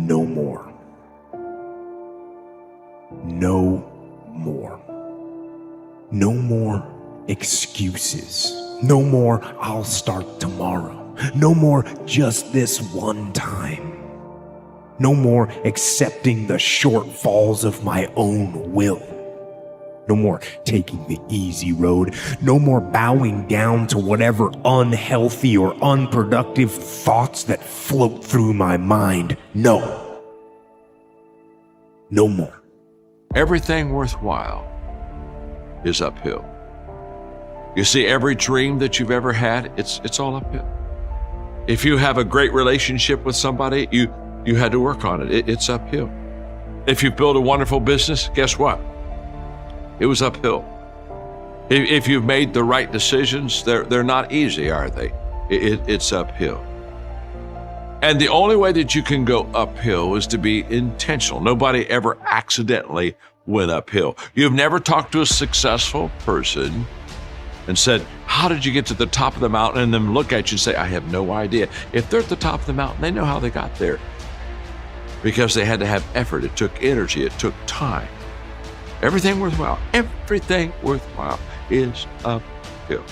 no more. No more. No more excuses. No more, I'll start tomorrow. No more, just this one time. No more accepting the shortfalls of my own will. No more taking the easy road. No more bowing down to whatever unhealthy or unproductive thoughts that float through my mind. No. No more. Everything worthwhile is uphill. You see, every dream that you've ever had, it's all uphill. If you have a great relationship with somebody, you had to work on it. It's uphill. If you build a wonderful business, guess what? It was uphill. If you've made the right decisions, they're not easy, are they? It's uphill. And the only way that you can go uphill is to be intentional. Nobody ever accidentally went uphill. You've never talked to a successful person and said, how did you get to the top of the mountain? And then look at you and say, I have no idea. If they're at the top of the mountain, they know how they got there. Because they had to have effort. It took energy. It took time. Everything worthwhile is uphill.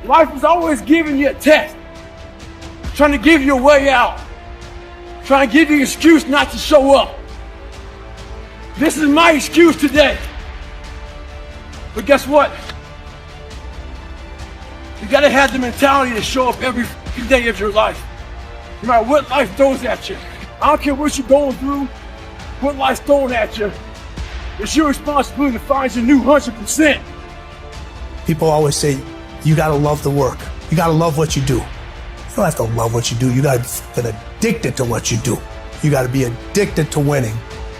Life is always giving you a test, trying to give you a way out, trying to give you an excuse not to show up. This is my excuse today. But guess what? You gotta have the mentality to show up every day of your life. No matter what life throws at you. I don't care what you're going through, what life's throwing at you. It's your responsibility to find your new 100%. People always say, you gotta love the work. You gotta love what you do. You don't have to love what you do. You gotta get addicted to what you do. You gotta be addicted to winning.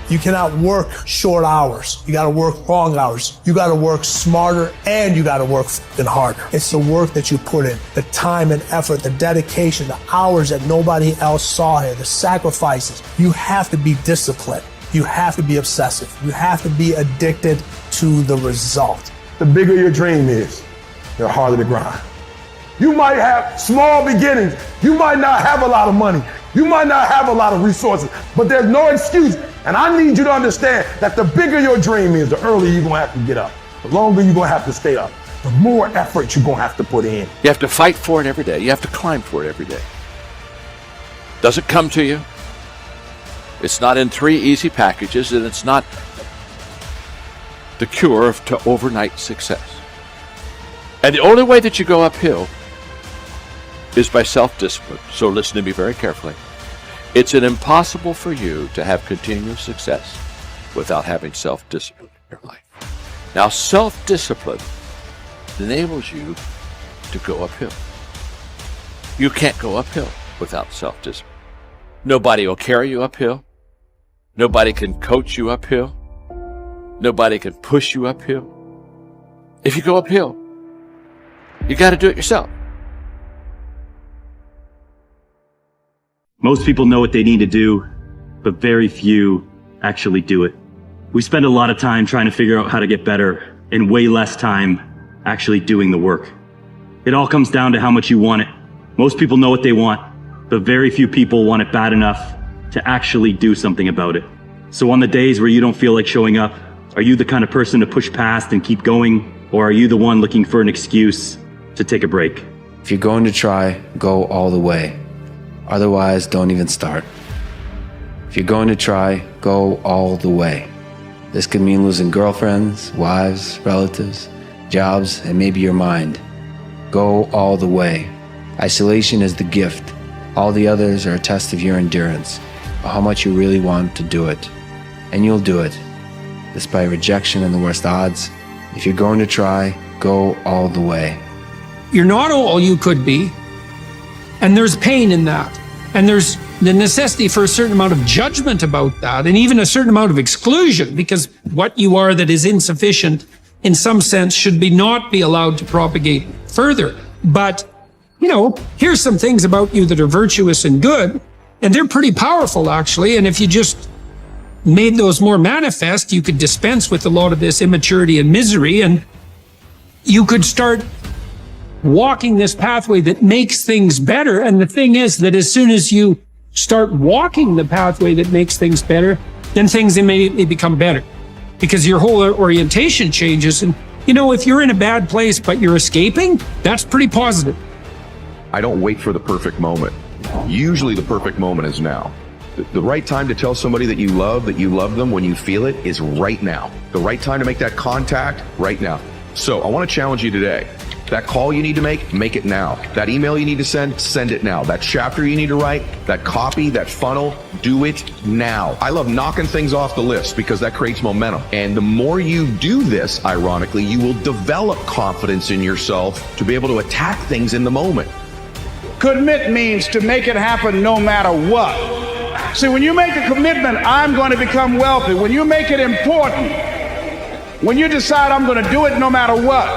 You cannot work short hours. You gotta work long hours. You gotta work smarter and you gotta work harder. It's the work that you put in, the time and effort, the dedication, the hours that nobody else saw here, the sacrifices. You have to be disciplined. You have to be obsessive. You have to be addicted to the result. The bigger your dream is, the harder the grind. You might have small beginnings. You might not have a lot of money. You might not have a lot of resources, but there's no excuse. And I need you to understand that the bigger your dream is, the earlier you're gonna have to get up. The longer you're gonna have to stay up. The more effort you're gonna have to put in. You have to fight for it every day. You have to climb for it every day. Doesn't come to you. It's not in 3 easy packages, and it's not the cure to overnight success. And the only way that you go uphill is by self-discipline. So listen to me very carefully. It's impossible for you to have continuous success without having self-discipline in your life. Now, self-discipline enables you to go uphill. You can't go uphill without self-discipline. Nobody will carry you uphill. Nobody can coach you uphill. Nobody can push you uphill. If you go uphill, you got to do it yourself. Most people know what they need to do, but very few actually do it. We spend a lot of time trying to figure out how to get better and way less time actually doing the work. It all comes down to how much you want it. Most people know what they want, but very few people want it bad enough to actually do something about it. So on the days where you don't feel like showing up, are you the kind of person to push past and keep going, or are you the one looking for an excuse to take a break? If you're going to try, go all the way. Otherwise, don't even start. If you're going to try, go all the way. This could mean losing girlfriends, wives, relatives, jobs, and maybe your mind. Go all the way. Isolation is the gift. All the others are a test of your endurance, of how much you really want to do it. And you'll do it, despite rejection and the worst odds. If you're going to try, go all the way. You're not all you could be, and there's pain in that. And there's the necessity for a certain amount of judgment about that, and even a certain amount of exclusion, because what you are that is insufficient, in some sense, should not be allowed to propagate further. But, here's some things about you that are virtuous and good, and they're pretty powerful, actually. And if you just made those more manifest, you could dispense with a lot of this immaturity and misery, and you could start walking this pathway that makes things better. And the thing is that as soon as you start walking the pathway that makes things better, then things immediately become better because your whole orientation changes. And, you know, if you're in a bad place, but you're escaping, that's pretty positive. I don't wait for the perfect moment. Usually the perfect moment is now. The right time to tell somebody that you love them when you feel it is right now. The right time to make that contact, right now. So I want to challenge you today. That call you need to make it now. That email you need to send it now. That chapter you need to write, that copy, that funnel, do it now. I love knocking things off the list because that creates momentum. And the more you do this, ironically, you will develop confidence in yourself to be able to attack things in the moment. Commit means to make it happen no matter what. See, when you make a commitment, I'm going to become wealthy. When you make it important, when you decide I'm going to do it no matter what,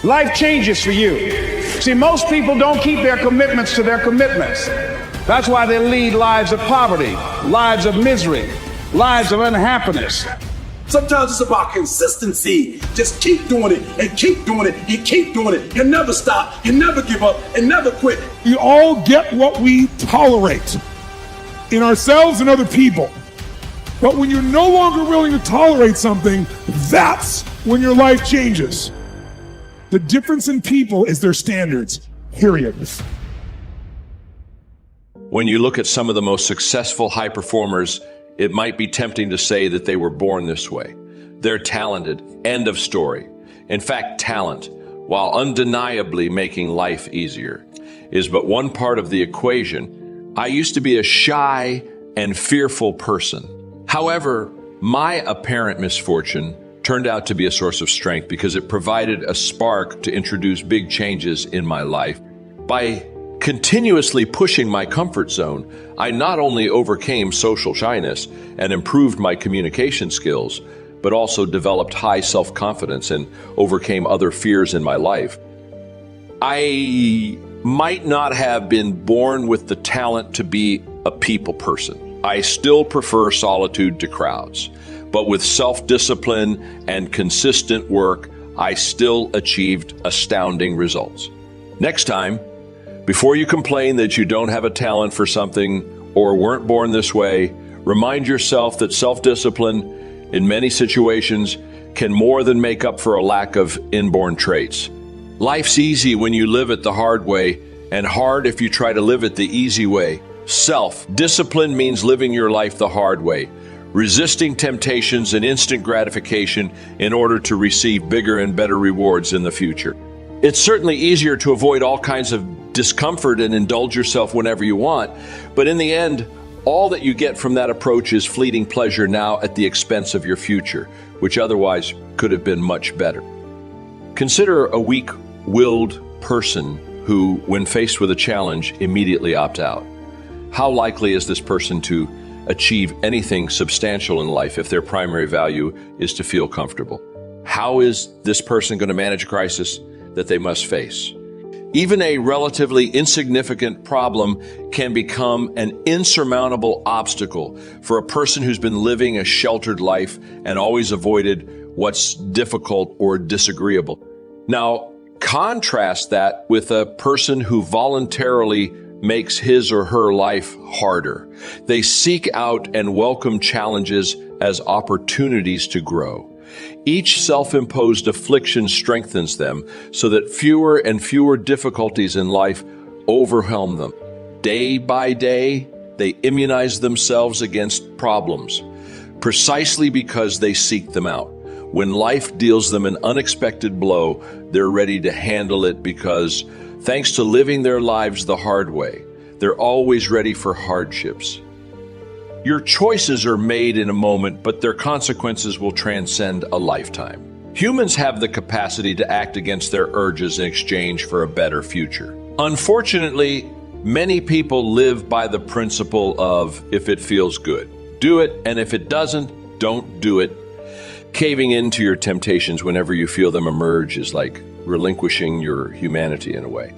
life changes for you. See, most people don't keep their commitments to their commitments. That's why they lead lives of poverty, lives of misery, lives of unhappiness. Sometimes it's about consistency. Just keep doing it and keep doing it and keep doing it and never stop and never give up and never quit. We all get what we tolerate in ourselves and other people. But when you're no longer willing to tolerate something, that's when your life changes. The difference in people is their standards, period. When you look at some of the most successful high performers, it might be tempting to say that they were born this way. They're talented, end of story. In fact, talent, while undeniably making life easier, is but one part of the equation. I used to be a shy and fearful person. However, my apparent misfortune turned out to be a source of strength because it provided a spark to introduce big changes in my life. By continuously pushing my comfort zone, I not only overcame social shyness and improved my communication skills, but also developed high self-confidence and overcame other fears in my life. I might not have been born with the talent to be a people person. I still prefer solitude to crowds, but with self-discipline and consistent work, I still achieved astounding results. Next time, before you complain that you don't have a talent for something or weren't born this way, remind yourself that self-discipline in many situations can more than make up for a lack of inborn traits. Life's easy when you live it the hard way, and hard if you try to live it the easy way. Self-discipline means living your life the hard way, resisting temptations and instant gratification in order to receive bigger and better rewards in the future. It's certainly easier to avoid all kinds of discomfort and indulge yourself whenever you want, but in the end, all that you get from that approach is fleeting pleasure now at the expense of your future, which otherwise could have been much better. Consider a weak-willed person who, when faced with a challenge, immediately opts out. How likely is this person to achieve anything substantial in life if their primary value is to feel comfortable? How is this person going to manage a crisis that they must face? Even a relatively insignificant problem can become an insurmountable obstacle for a person who's been living a sheltered life and always avoided what's difficult or disagreeable. Now, contrast that with a person who voluntarily makes his or her life harder. They seek out and welcome challenges as opportunities to grow. Each self-imposed affliction strengthens them so that fewer and fewer difficulties in life overwhelm them. Day by day, they immunize themselves against problems, precisely because they seek them out. When life deals them an unexpected blow, they're ready to handle it because, thanks to living their lives the hard way, they're always ready for hardships. Your choices are made in a moment, but their consequences will transcend a lifetime. Humans have the capacity to act against their urges in exchange for a better future. Unfortunately, many people live by the principle of, if it feels good, do it, and if it doesn't, don't do it. Caving into your temptations whenever you feel them emerge is like relinquishing your humanity in a way.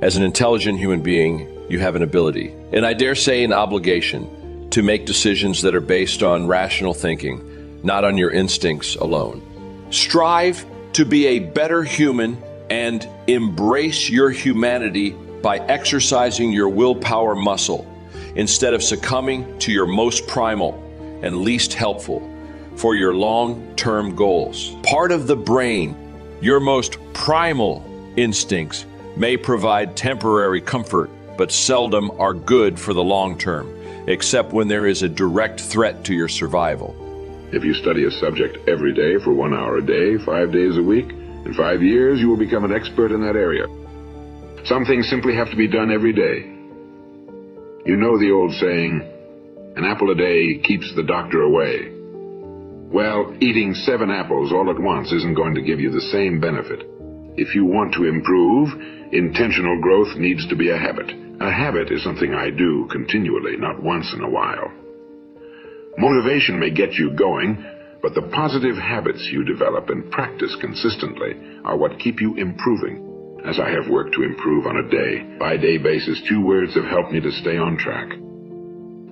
As an intelligent human being, you have an ability, and I dare say an obligation, to make decisions that are based on rational thinking, not on your instincts alone. Strive to be a better human and embrace your humanity by exercising your willpower muscle instead of succumbing to your most primal and least helpful for your long-term goals. Part of the brain, your most primal instincts, may provide temporary comfort, but seldom are good for the long term, except when there is a direct threat to your survival. If you study a subject every day for 1 hour a day, 5 days a week, in 5 years you will become an expert in that area. Some things simply have to be done every day. You know the old saying, an apple a day keeps the doctor away. Well, eating 7 apples all at once isn't going to give you the same benefit. If you want to improve, intentional growth needs to be a habit. A habit is something I do continually, not once in a while. Motivation may get you going, but the positive habits you develop and practice consistently are what keep you improving. As I have worked to improve on a day-by-day basis, 2 words have helped me to stay on track.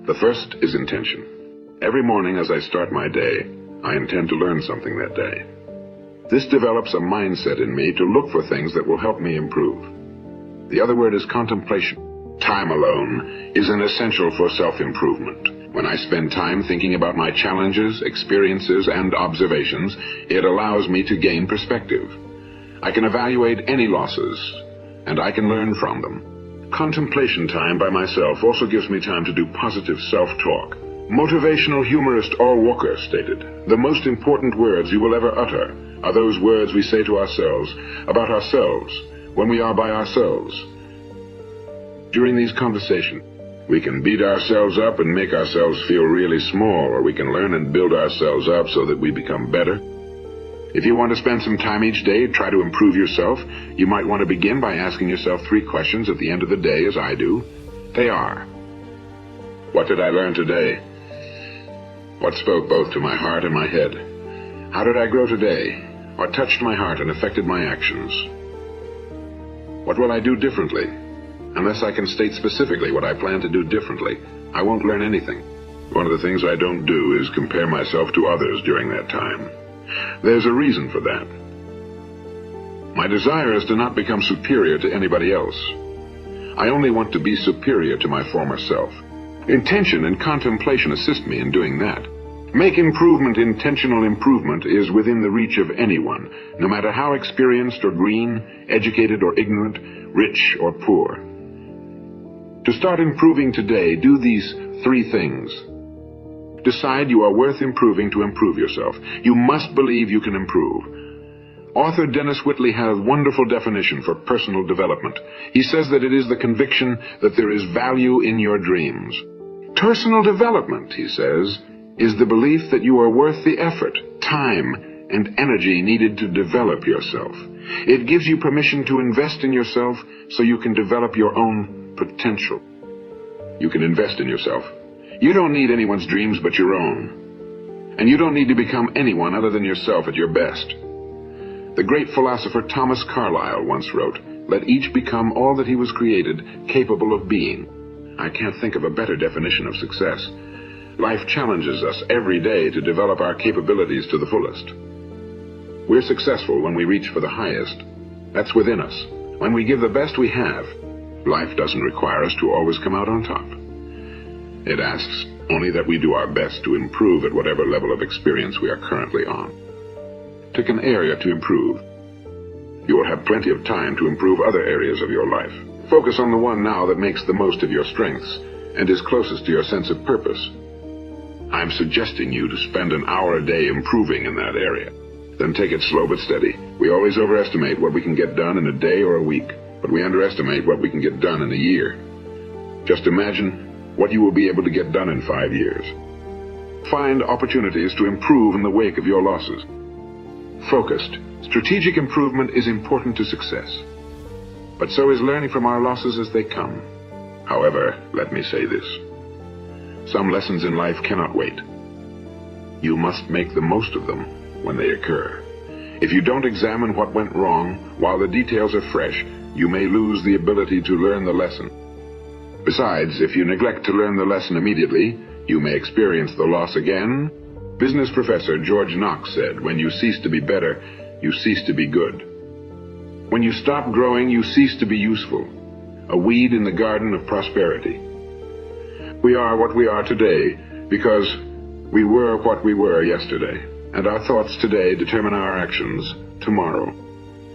The first is intention. Every morning as I start my day, I intend to learn something that day. This develops a mindset in me to look for things that will help me improve. The other word is contemplation. Time alone is an essential for self-improvement. When I spend time thinking about my challenges, experiences, and observations, it allows me to gain perspective. I can evaluate any losses, and I can learn from them. Contemplation time by myself also gives me time to do positive self-talk. Motivational humorist Al Walker stated, "The most important words you will ever utter are those words we say to ourselves about ourselves when we are by ourselves." During these conversations, we can beat ourselves up and make ourselves feel really small, or we can learn and build ourselves up so that we become better. If you want to spend some time each day to try to improve yourself, you might want to begin by asking yourself 3 questions at the end of the day, as I do. They are: what did I learn today? What spoke both to my heart and my head? How did I grow today? What touched my heart and affected my actions? What will I do differently? Unless I can state specifically what I plan to do differently, I won't learn anything. One of the things I don't do is compare myself to others during that time. There's a reason for that. My desire is to not become superior to anybody else. I only want to be superior to my former self. Intention and contemplation assist me in doing that. Make improvement intentional. Improvement is within the reach of anyone, no matter how experienced or green, educated or ignorant, rich or poor. To start improving today, do these 3 things. Decide you are worth improving to improve yourself. You must believe you can improve. Author Dennis Whitley has a wonderful definition for personal development. He says that it is the conviction that there is value in your dreams. Personal development, he says, is the belief that you are worth the effort, time, and energy needed to develop yourself. It gives you permission to invest in yourself so you can develop your own potential. You can invest in yourself. You don't need anyone's dreams but your own. And you don't need to become anyone other than yourself at your best. The great philosopher Thomas Carlyle once wrote, "Let each become all that he was created, capable of being." I can't think of a better definition of success. Life challenges us every day to develop our capabilities to the fullest. We're successful when we reach for the highest. That's within us. When we give the best we have, life doesn't require us to always come out on top. It asks only that we do our best to improve at whatever level of experience we are currently on. Pick an area to improve. You will have plenty of time to improve other areas of your life. Focus on the one now that makes the most of your strengths and is closest to your sense of purpose. I'm suggesting you to spend an hour a day improving in that area. Then take it slow but steady. We always overestimate what we can get done in a day or a week, but we underestimate what we can get done in a year. Just imagine what you will be able to get done in 5 years. Find opportunities to improve in the wake of your losses. Focused, strategic improvement is important to success. But so is learning from our losses as they come. However, let me say this. Some lessons in life cannot wait. You must make the most of them when they occur. If you don't examine what went wrong while the details are fresh, you may lose the ability to learn the lesson. Besides, if you neglect to learn the lesson immediately, you may experience the loss again. Business professor George Knox said, "When you cease to be better, you cease to be good. When you stop growing, you cease to be useful. a weed in the garden of prosperity. We are what we are today because we were what we were yesterday, and our thoughts today determine our actions tomorrow.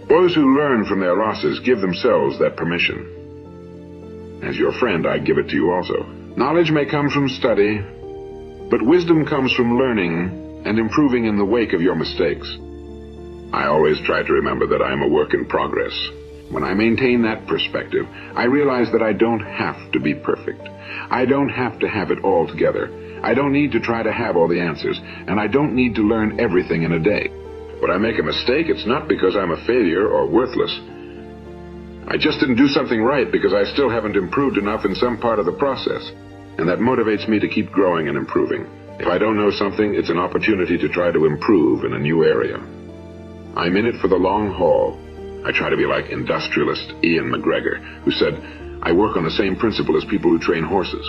Those who learn from their losses give themselves that permission. As your friend, I give it to you also. Knowledge may come from study, but wisdom comes from learning and improving in the wake of your mistakes. I always try to remember that I am a work in progress. When I maintain that perspective, I realize that I don't have to be perfect. I don't have to have it all together. I don't need to try to have all the answers, and I don't need to learn everything in a day. When I make a mistake, it's not because I'm a failure or worthless. I just didn't do something right because I still haven't improved enough in some part of the process, and that motivates me to keep growing and improving. If I don't know something, it's an opportunity to try to improve in a new area. I'm in it for the long haul. I try to be like industrialist Ian McGregor, who said, I work on the same principle as people who train horses.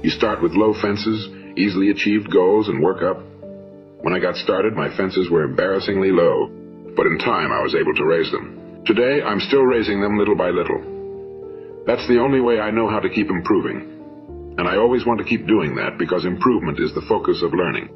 You start with low fences, easily achieved goals, and work up. When I got started, my fences were embarrassingly low, but in time I was able to raise them. Today, I'm still raising them little by little. That's the only way I know how to keep improving. And I always want to keep doing that because improvement is the focus of learning.